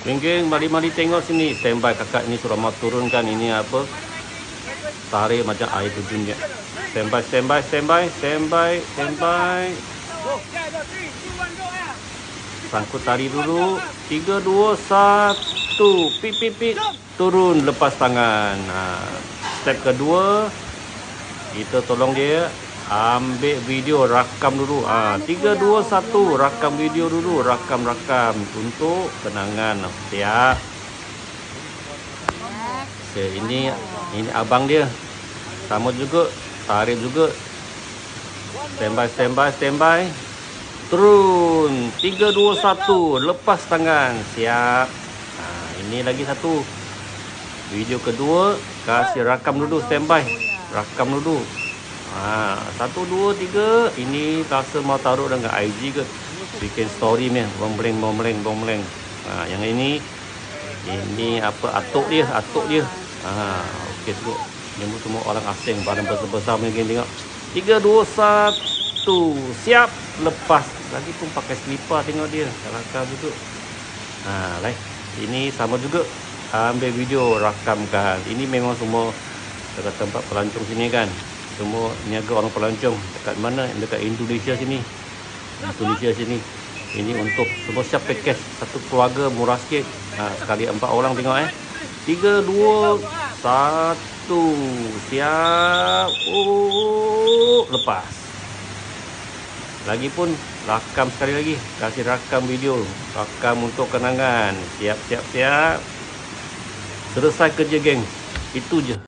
Geng-geng, mari-mari tengok sini. Standby kakak ini suruh mau turunkan ini apa? Tarik macam air terjun dia. Standby. Sangkut tali dulu. 3, 2, 1. Pip. Turun, lepas tangan. Step kedua, kita tolong dia ambil video, rakam dulu. 3, 2, 1. Rakam video dulu. Rakam untuk kenangan. Siap. Okay, ini abang dia. Sama juga, tarik juga. Standby. Turun. 3, 2, 1. Lepas tangan. Siap. Ini lagi satu. Video kedua, kasih rakam dulu, standby. Rakam dulu. 1, 2, 3. Ini rasa mau taruh dengan IG ke? Bikin story ni. Bombleng. Yang ini apa? Atuk dia. Okey tu. Ini semua orang asing, barang besar-besar ni, tengok. 3, 2, 1. Siap. Lepas. Lagi pun pakai slipper, tengok dia. Rakam juga. Ini sama juga. Ambil video, rakamkan. Ini memang semua dekat tempat pelancong sini kan. Semua niaga orang pelancong. Dekat mana? Dekat Indonesia sini. Ini untuk semua siap package. Satu keluarga murah sikit. Sekali 4 orang tengok 3, 2, 1. Siap. Lepas. Lagipun rakam sekali lagi. Kasih rakam video. Rakam untuk kenangan. Siap. Selesai kerja, geng. Itu je.